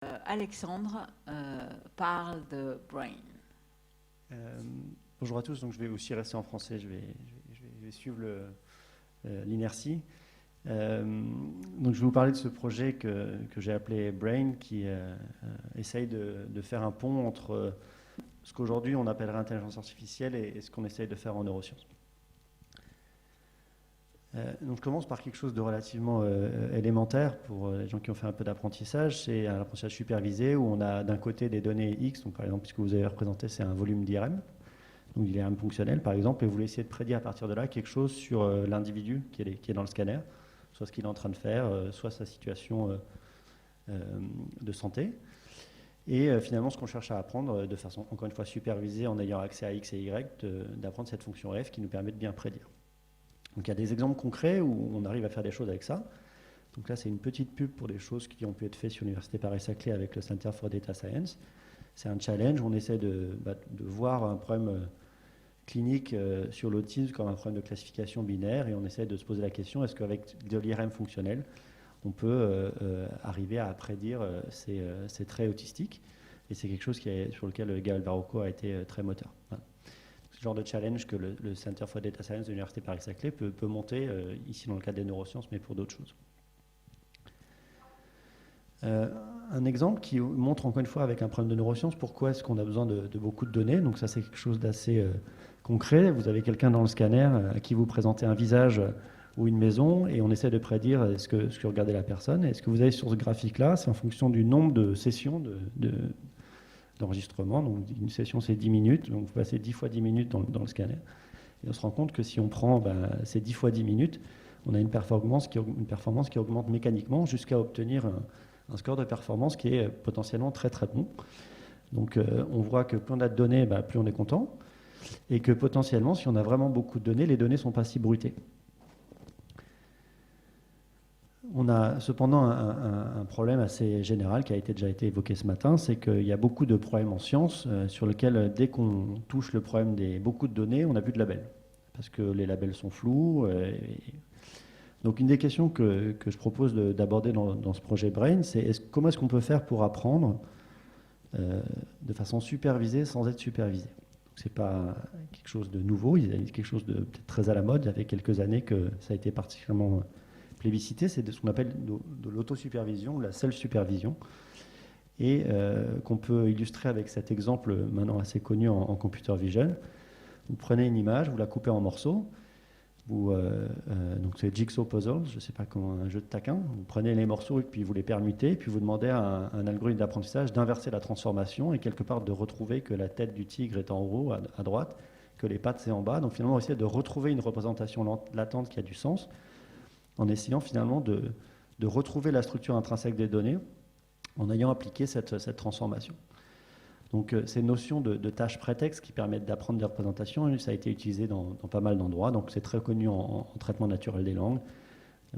Alexandre parle de Brain. Euh, Bonjour à tous, donc je vais aussi rester en français, je vais suivre l'inertie. Donc je vais vous parler de ce projet que j'ai appelé Brain, qui essaye de faire un pont entre ce qu'aujourd'hui on appellerait intelligence artificielle et ce qu'on essaye de faire en neurosciences. Donc je commence par quelque chose de relativement élémentaire pour les gens qui ont fait un peu d'apprentissage. C'est un apprentissage supervisé où on a d'un côté des données X, donc par exemple ce que vous avez représenté c'est un volume d'IRM, donc d'IRM fonctionnel par exemple, et vous voulez essayer de prédire à partir de là quelque chose sur l'individu qui est dans le scanner, soit ce qu'il est en train de faire, soit sa situation de santé. Et finalement ce qu'on cherche à apprendre de façon encore une fois supervisée en ayant accès à X et Y, d'apprendre cette fonction F qui nous permet de bien prédire. Donc il y a des exemples concrets où on arrive à faire des choses avec ça. Donc là, c'est une petite pub pour des choses qui ont pu être faites sur l'Université Paris-Saclay avec le Center for Data Science. C'est un challenge où on essaie de voir un problème clinique sur l'autisme comme un problème de classification binaire et on essaie de se poser la question, est-ce qu'avec de l'IRM fonctionnel, on peut arriver à prédire ces traits autistiques. Et c'est quelque chose sur lequel Gaël Barocco a été très moteur. Voilà. Ce genre de challenge que le Center for Data Science de l'Université Paris-Saclay peut monter, ici dans le cadre des neurosciences, mais pour d'autres choses. Un exemple qui montre encore une fois avec un problème de neurosciences pourquoi est-ce qu'on a besoin de beaucoup de données. Donc ça c'est quelque chose d'assez concret. Vous avez quelqu'un dans le scanner à qui vous présentez un visage ou une maison et on essaie de prédire ce que regardait la personne. Et ce que vous avez sur ce graphique-là, c'est en fonction du nombre de sessions d'enregistrement. Donc une session c'est 10 minutes, donc vous passez 10 fois 10 minutes dans le scanner. Et on se rend compte que si on prend ces 10 fois 10 minutes, on a une performance qui augmente mécaniquement jusqu'à obtenir un score de performance qui est potentiellement très très bon. Donc on voit que plus on a de données, plus on est content. Et que potentiellement, si on a vraiment beaucoup de données, les données ne sont pas si bruitées. On a cependant un problème assez général qui a déjà été évoqué ce matin, c'est qu'il y a beaucoup de problèmes en sciences sur lesquels, dès qu'on touche le problème des beaucoup de données, on n'a plus de labels. Parce que les labels sont flous. Donc une des questions que je propose d'aborder dans ce projet Brain, c'est comment est-ce qu'on peut faire pour apprendre de façon supervisée sans être supervisé. Ce n'est pas quelque chose de nouveau, il y a quelque chose de peut-être très à la mode. Il y avait quelques années que ça a été particulièrement plébiscité, c'est de ce qu'on appelle de l'autosupervision, la self-supervision, et qu'on peut illustrer avec cet exemple maintenant assez connu en computer vision. Vous prenez une image, vous la coupez en morceaux, donc c'est Jigsaw Puzzle, je ne sais pas comment, un jeu de taquin, vous prenez les morceaux et puis vous les permutez, puis vous demandez à un algorithme d'apprentissage d'inverser la transformation et quelque part de retrouver que la tête du tigre est en haut, à droite, que les pattes c'est en bas, donc finalement on essaie de retrouver une représentation latente qui a du sens, en essayant finalement de retrouver la structure intrinsèque des données en ayant appliqué cette transformation. Donc ces notions de tâches prétextes qui permettent d'apprendre des représentations, ça a été utilisé dans pas mal d'endroits, donc c'est très connu en traitement naturel des langues.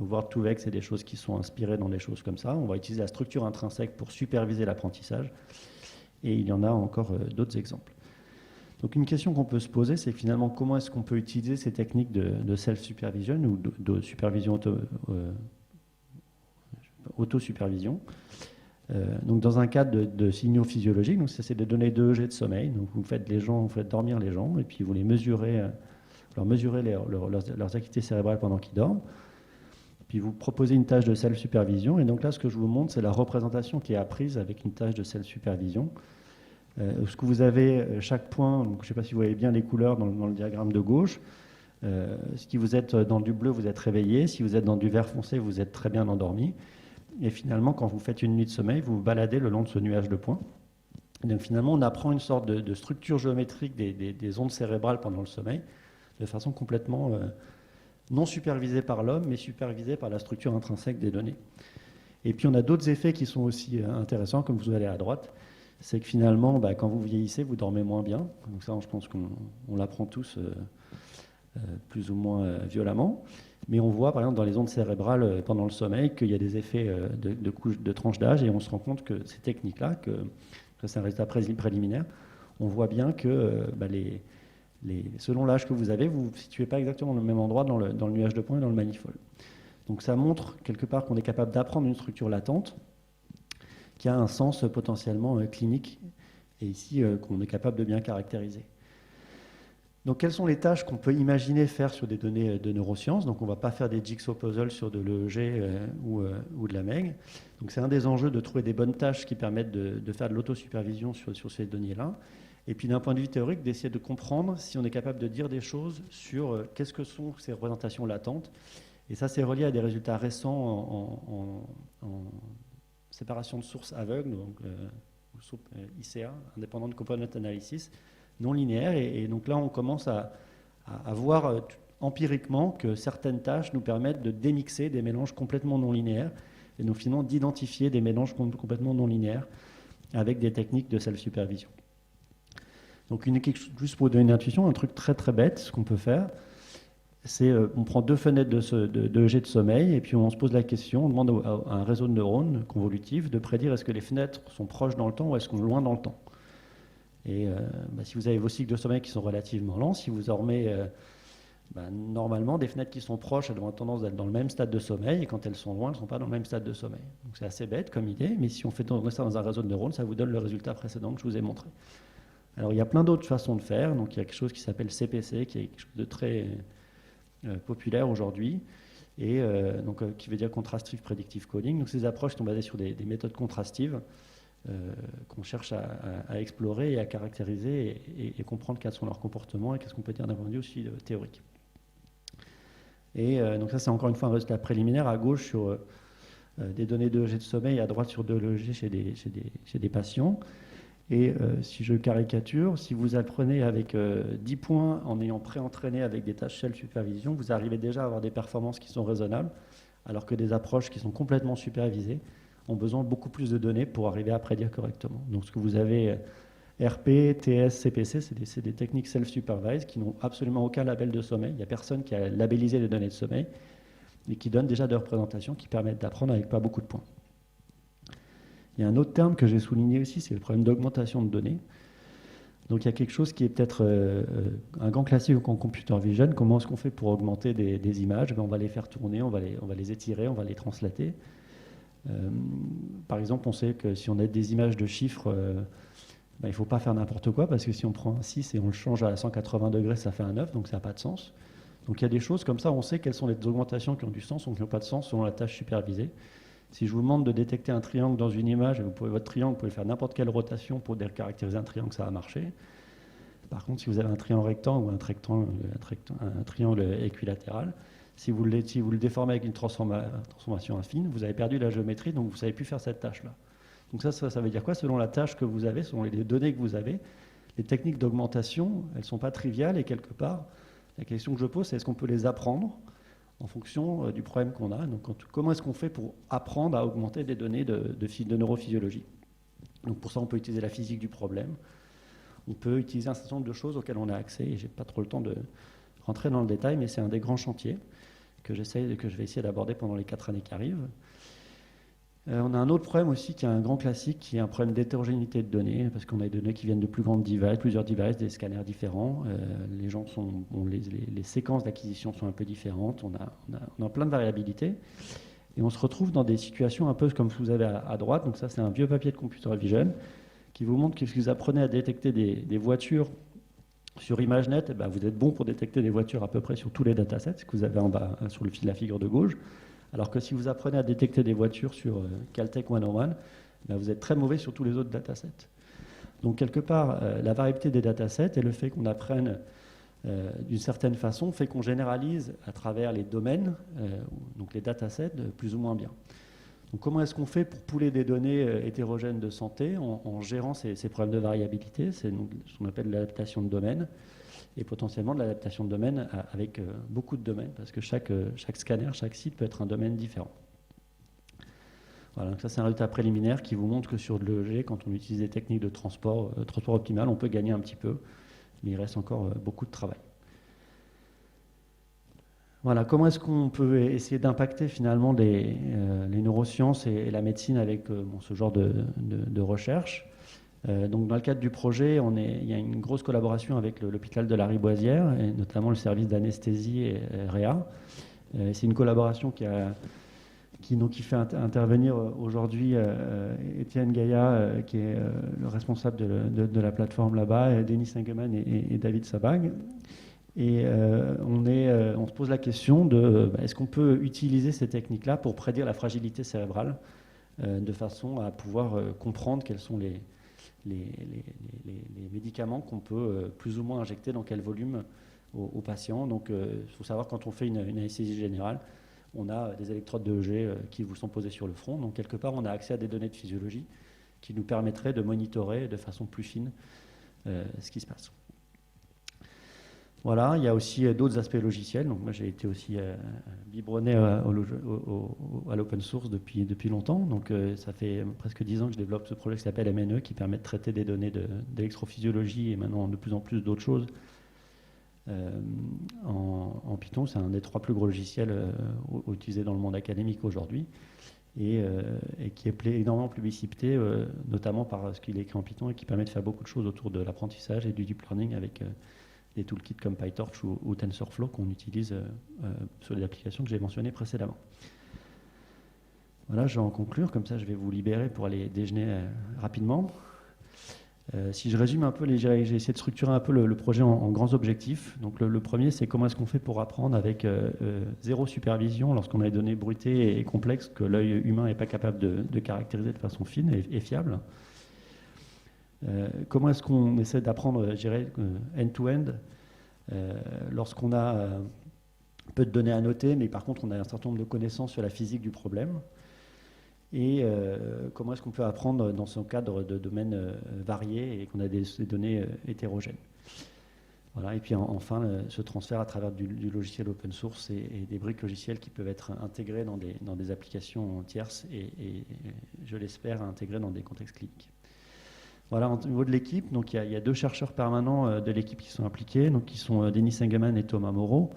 Word2Vec, c'est des choses qui sont inspirées dans des choses comme ça. On va utiliser la structure intrinsèque pour superviser l'apprentissage, et il y en a encore d'autres exemples. Donc une question qu'on peut se poser, c'est finalement comment est-ce qu'on peut utiliser ces techniques de self-supervision ou de supervision auto-supervision. Donc dans un cadre de signaux physiologiques, donc ça c'est des données d'EEG de sommeil. Donc vous faites dormir les gens et puis vous les mesurez, leurs activités cérébrales pendant qu'ils dorment. Puis vous proposez une tâche de self-supervision. Et donc là, ce que je vous montre, c'est la représentation qui est apprise avec une tâche de self-supervision. Ce que vous avez, chaque point, donc je ne sais pas si vous voyez bien les couleurs dans le diagramme de gauche. Si vous êtes dans du bleu, vous êtes réveillé. Si vous êtes dans du vert foncé, vous êtes très bien endormi. Et finalement, quand vous faites une nuit de sommeil, vous vous baladez le long de ce nuage de points. Et donc finalement, on apprend une sorte de structure géométrique des ondes cérébrales pendant le sommeil, de façon complètement non supervisée par l'homme, mais supervisée par la structure intrinsèque des données. Et puis on a d'autres effets qui sont aussi intéressants, comme vous allez à droite. C'est que finalement, quand vous vieillissez, vous dormez moins bien. Donc ça, je pense qu'on l'apprend tous plus ou moins violemment. Mais on voit, par exemple, dans les ondes cérébrales pendant le sommeil, qu'il y a des effets de tranche d'âge, et on se rend compte que ces techniques-là, que c'est un résultat préliminaire, on voit bien que selon l'âge que vous avez, vous ne vous situez pas exactement au même endroit dans le nuage de points et dans le manifold. Donc ça montre quelque part qu'on est capable d'apprendre une structure latente qui a un sens potentiellement clinique, et ici qu'on est capable de bien caractériser. Donc, quelles sont les tâches qu'on peut imaginer faire sur des données de neurosciences? Donc, on ne va pas faire des jigsaw puzzles sur de l'EEG ou de la MEG. Donc, c'est un des enjeux de trouver des bonnes tâches qui permettent de faire de l'autosupervision sur ces données-là. Et puis, d'un point de vue théorique, d'essayer de comprendre si on est capable de dire des choses sur qu'est-ce que sont ces représentations latentes. Et ça, c'est relié à des résultats récents en séparation de sources aveugles, donc ICA, Independent Component Analysis, non linéaire. Et donc là, on commence à voir empiriquement que certaines tâches nous permettent de démixer des mélanges complètement non linéaires et donc finalement d'identifier des mélanges complètement non linéaires avec des techniques de self-supervision. Donc juste pour vous donner une intuition, un truc très très bête, ce qu'on peut faire, c'est on prend deux fenêtres de EEG de sommeil et puis on se pose la question, on demande à un réseau de neurones convolutifs de prédire est-ce que les fenêtres sont proches dans le temps ou est-ce qu'on est loin dans le temps. Et si vous avez vos cycles de sommeil qui sont relativement lents, si vous dormez normalement, des fenêtres qui sont proches, elles ont tendance à être dans le même stade de sommeil, et quand elles sont loin, elles ne sont pas dans le même stade de sommeil. Donc c'est assez bête comme idée, mais si on fait tourner ça dans un réseau de neurones, ça vous donne le résultat précédent que je vous ai montré. Alors il y a plein d'autres façons de faire. Donc il y a quelque chose qui s'appelle CPC, qui est quelque chose de très populaire aujourd'hui, et qui veut dire Contrastive Predictive Coding. Donc ces approches sont basées sur des méthodes contrastives qu'on cherche à explorer et à caractériser et comprendre quels sont leurs comportements et qu'est-ce qu'on peut dire d'un point de vue aussi théorique. Et donc ça, c'est encore une fois un résultat préliminaire à gauche sur des données d'EEG de sommeil, à droite sur de l'EEG chez des patients. Et si je caricature, si vous apprenez avec 10 points en ayant pré-entraîné avec des tâches self-supervision, vous arrivez déjà à avoir des performances qui sont raisonnables, alors que des approches qui sont complètement supervisées ont besoin de beaucoup plus de données pour arriver à prédire correctement. Donc ce que vous avez RP, TS, CPC, c'est des techniques self-supervised qui n'ont absolument aucun label de sommeil. Il n'y a personne qui a labellisé les données de sommeil et qui donnent déjà des représentations qui permettent d'apprendre avec pas beaucoup de points. Il y a un autre terme que j'ai souligné aussi, c'est le problème d'augmentation de données. Donc il y a quelque chose qui est peut-être un grand classique en computer vision. Comment est-ce qu'on fait pour augmenter des images? On va les faire tourner, on va les étirer, on va les translater. Par exemple, on sait que si on a des images de chiffres, il ne faut pas faire n'importe quoi, parce que si on prend un 6 et on le change à 180 degrés, ça fait un 9, donc ça n'a pas de sens. Donc il y a des choses comme ça, on sait quelles sont les augmentations qui ont du sens ou qui n'ont pas de sens selon la tâche supervisée. Si je vous demande de détecter un triangle dans une image, et votre triangle, vous pouvez faire n'importe quelle rotation pour caractériser un triangle, ça va marcher. Par contre, si vous avez un triangle rectangle ou un triangle équilatéral, si vous le déformez avec une transformation affine, vous avez perdu la géométrie, donc vous ne savez plus faire cette tâche-là. Donc ça veut dire quoi? Selon la tâche que vous avez, selon les données que vous avez, les techniques d'augmentation, elles ne sont pas triviales, et quelque part, la question que je pose, c'est est-ce qu'on peut les apprendre en fonction du problème qu'on a? Donc comment est-ce qu'on fait pour apprendre à augmenter des données de neurophysiologie? Donc pour ça, on peut utiliser la physique du problème, on peut utiliser un certain nombre de choses auxquelles on a accès, et je n'ai pas trop le temps de rentrer dans le détail, mais c'est un des grands chantiers que je vais essayer d'aborder pendant les 4 années qui arrivent. On a un autre problème aussi qui est un grand classique, qui est un problème d'hétérogénéité de données, parce qu'on a des données qui viennent de plusieurs devices, des scanners différents. Les séquences d'acquisition sont un peu différentes, on a plein de variabilités, et on se retrouve dans des situations un peu comme vous avez à droite. Donc ça, c'est un vieux papier de computer vision qui vous montre que si vous apprenez à détecter des voitures sur ImageNet, vous êtes bon pour détecter des voitures à peu près sur tous les datasets que vous avez en bas sur la figure de gauche. Alors que si vous apprenez à détecter des voitures sur Caltech 101, vous êtes très mauvais sur tous les autres datasets. Donc quelque part, la variabilité des datasets et le fait qu'on apprenne d'une certaine façon fait qu'on généralise à travers les domaines, donc les datasets, plus ou moins bien. Donc comment est-ce qu'on fait pour pooler des données hétérogènes de santé en gérant ces problèmes de variabilité? C'est ce qu'on appelle l'adaptation de domaine, et potentiellement de l'adaptation de domaine avec beaucoup de domaines, parce que chaque scanner, chaque site peut être un domaine différent. Voilà, donc ça c'est un résultat préliminaire qui vous montre que sur de l'EEG, quand on utilise des techniques de transport optimal, on peut gagner un petit peu, mais il reste encore beaucoup de travail. Voilà, comment est-ce qu'on peut essayer d'impacter finalement les neurosciences et la médecine avec ce genre de recherche? Donc dans le cadre du projet, il y a une grosse collaboration avec l'hôpital de la Riboisière, et notamment le service d'anesthésie et REA. C'est une collaboration qui qui fait intervenir aujourd'hui Étienne Gaïa, qui est le responsable de la plateforme là-bas, et Denis Singeman et David Sabag. Et on se pose la question de est-ce qu'on peut utiliser ces techniques-là pour prédire la fragilité cérébrale de façon à pouvoir comprendre quels sont les médicaments qu'on peut plus ou moins injecter dans quel volume aux patients. Donc il faut savoir, quand on fait une anesthésie générale, on a des électrodes de EEG qui vous sont posées sur le front. Donc quelque part, on a accès à des données de physiologie qui nous permettraient de monitorer de façon plus fine ce qui se passe. Voilà, il y a aussi d'autres aspects logiciels. Donc moi, j'ai été aussi biberonné à l'open source depuis longtemps. Donc ça fait presque 10 ans que je développe ce projet qui s'appelle MNE, qui permet de traiter des données d'électrophysiologie et maintenant de plus en plus d'autres choses en Python. C'est un des 3 plus gros logiciels utilisés dans le monde académique aujourd'hui et qui est énormément publicité, notamment parce qu'il est écrit en Python et qui permet de faire beaucoup de choses autour de l'apprentissage et du deep learning avec des toolkits comme PyTorch ou TensorFlow qu'on utilise sur les applications que j'ai mentionnées précédemment. Voilà, je vais en conclure, comme ça je vais vous libérer pour aller déjeuner rapidement. Si je résume un peu, j'ai essayé de structurer un peu le projet en grands objectifs. Donc le premier, c'est comment est-ce qu'on fait pour apprendre avec zéro supervision lorsqu'on a des données bruitées et complexes que l'œil humain n'est pas capable de caractériser de façon fine et fiable. Comment est-ce qu'on essaie d'apprendre, je dirais, end-to-end lorsqu'on a peu de données à noter, mais par contre on a un certain nombre de connaissances sur la physique du problème. Et comment est-ce qu'on peut apprendre dans son cadre de domaines variés et qu'on a des données hétérogènes. Voilà. Et puis enfin, ce transfert à travers du logiciel open source et des briques logicielles qui peuvent être intégrées dans des applications tierces et je l'espère, intégrées dans des contextes cliniques. Voilà, au niveau de l'équipe, donc il y a 2 chercheurs permanents de l'équipe qui sont impliqués, donc qui sont Denis Singeman et Thomas Moreau,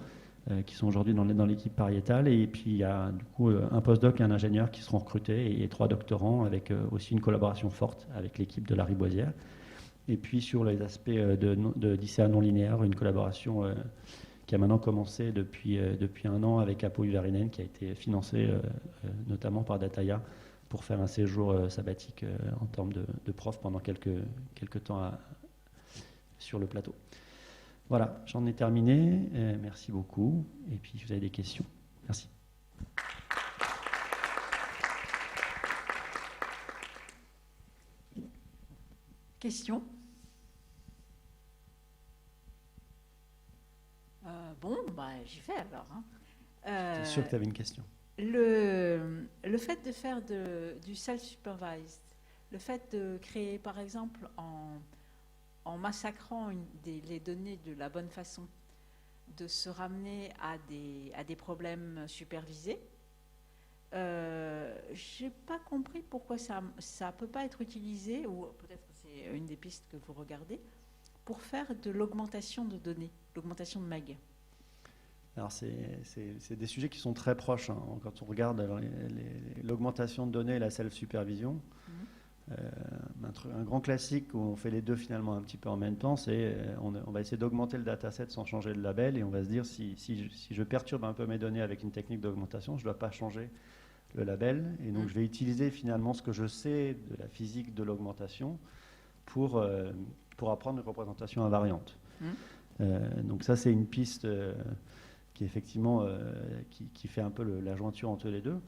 qui sont aujourd'hui dans l'équipe pariétale, et puis il y a du coup un postdoc et un ingénieur qui seront recrutés, et 3 doctorants, avec aussi une collaboration forte avec l'équipe de la Riboisière. Et puis sur les aspects d'ICA non linéaire, une collaboration qui a maintenant commencé depuis 1 an avec Apo Yvarinen, qui a été financée notamment par Dataya, pour faire un séjour sabbatique en termes de prof pendant quelques temps sur le plateau. Voilà, j'en ai terminé. Merci beaucoup. Et puis, si vous avez des questions, merci. Questions? Bon, j'y vais alors. Je suis sûr que tu avais une question. Le fait de faire du self-supervised, le fait de créer, par exemple, en massacrant les données de la bonne façon, de se ramener à des problèmes supervisés, je n'ai pas compris pourquoi ça ne peut pas être utilisé, ou peut-être que c'est une des pistes que vous regardez, pour faire de l'augmentation de données, l'augmentation de MAG. Alors, c'est des sujets qui sont très proches. Hein. Quand on regarde l'augmentation de données et la self-supervision, un grand classique où on fait les deux finalement un petit peu en même temps, c'est on va essayer d'augmenter le dataset sans changer le label, et on va se dire si je perturbe un peu mes données avec une technique d'augmentation, je ne dois pas changer le label, et donc je vais utiliser finalement ce que je sais de la physique de l'augmentation pour apprendre une représentation invariante. Donc ça, c'est une piste qui effectivement qui fait un peu la jointure entre les deux.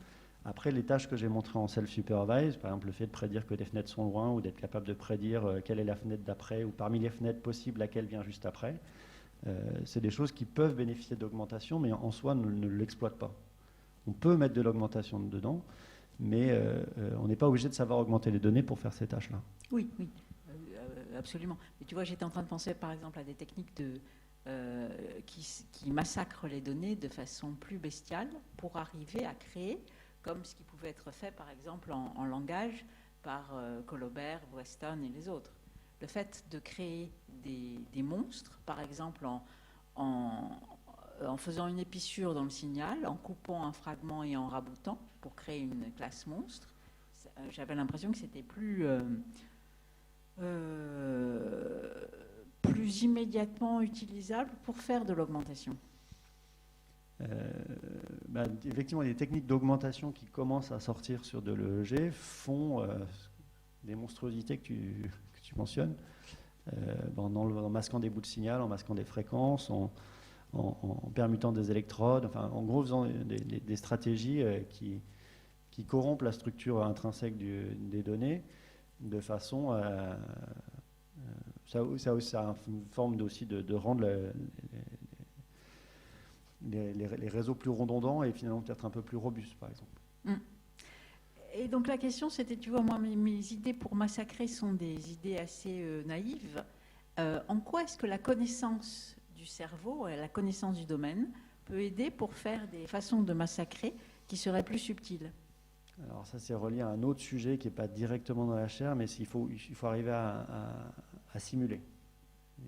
Après, les tâches que j'ai montrées en self-supervised, par exemple le fait de prédire que des fenêtres sont loin, ou d'être capable de prédire quelle est la fenêtre d'après, ou parmi les fenêtres possibles, laquelle vient juste après, c'est des choses qui peuvent bénéficier d'augmentation, mais en soi ne l'exploitent pas. On peut mettre de l'augmentation dedans, mais on n'est pas obligé de savoir augmenter les données pour faire ces tâches-là. Oui, absolument. Mais tu vois, j'étais en train de penser par exemple à des techniques qui massacrent les données de façon plus bestiale pour arriver à créer, comme ce qui pouvait être fait par exemple en langage par Colobert, Weston et les autres. Le fait de créer des monstres, par exemple en faisant une épissure dans le signal, en coupant un fragment et en raboutant pour créer une classe monstre, j'avais l'impression que c'était plus immédiatement utilisable pour faire de l'augmentation. Effectivement, les techniques d'augmentation qui commencent à sortir sur de l'EEG font des monstruosités que tu mentionnes, en masquant des bouts de signal, en masquant des fréquences, en permutant des électrodes, enfin, en gros, faisant des stratégies qui corrompent la structure intrinsèque des données de façon à... ça a une forme aussi de rendre les réseaux plus redondants et finalement peut-être un peu plus robustes, par exemple. Et donc la question c'était, tu vois, moi mes idées pour massacrer sont des idées assez naïves. En quoi est-ce que la connaissance du cerveau, la connaissance du domaine, peut aider pour faire des façons de massacrer qui seraient plus subtiles? Alors ça, c'est relié à un autre sujet qui n'est pas directement dans la chair, mais il faut arriver à simuler.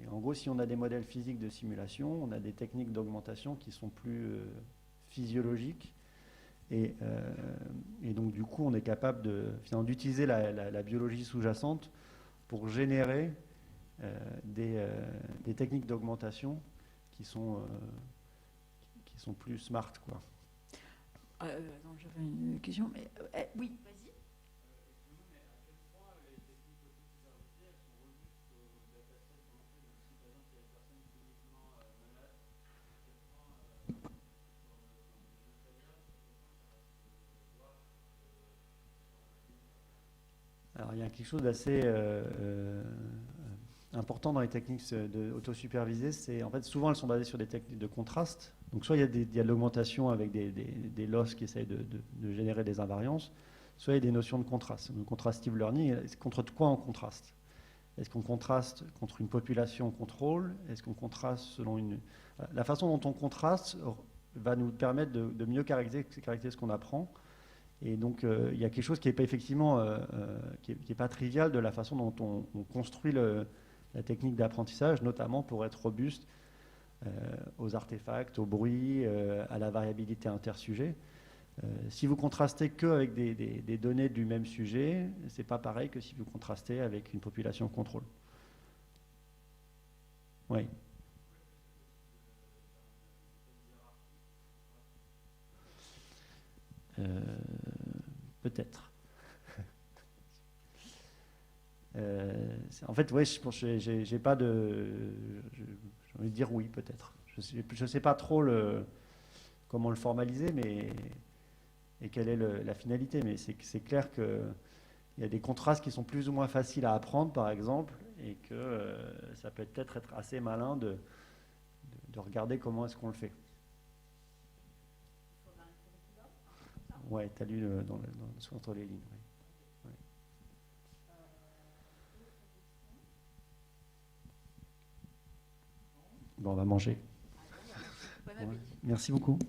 Et en gros, si on a des modèles physiques de simulation, on a des techniques d'augmentation qui sont plus physiologiques. Et donc, du coup, on est capable d'utiliser la biologie sous-jacente pour générer des techniques d'augmentation qui sont plus smart, quoi. J'avais une question, mais oui, vas-y. Alors, il y a quelque chose d'assez important dans les techniques auto-supervisées, c'est en fait souvent elles sont basées sur des techniques de contraste. Donc soit il y a de l'augmentation avec des losses qui essayent de générer des invariances, soit il y a des notions de contraste. Le contrastive learning, contre quoi on contraste? Est-ce qu'on contraste contre une population contrôle? Est-ce qu'on contraste selon une... La façon dont on contraste va nous permettre de mieux caractériser ce qu'on apprend. Et donc, il y a quelque chose qui n'est pas effectivement, qui est pas trivial de la façon dont on construit la technique d'apprentissage, notamment pour être robuste aux artefacts, au bruit, à la variabilité intersujet. Si vous contrastez qu'avec des données du même sujet, c'est pas pareil que si vous contrastez avec une population contrôle. Oui. Peut-être. En fait, ouais, j'ai pas de... J'ai envie de dire oui, peut-être. Je sais pas trop comment le formaliser, et quelle est la finalité, mais c'est clair qu'il y a des contrastes qui sont plus ou moins faciles à apprendre, par exemple, et que ça peut peut-être être assez malin de regarder comment est-ce qu'on le fait. Ouais, tu as lu entre les lignes. Ouais. Bon, on va manger. Bon appétit. Merci beaucoup.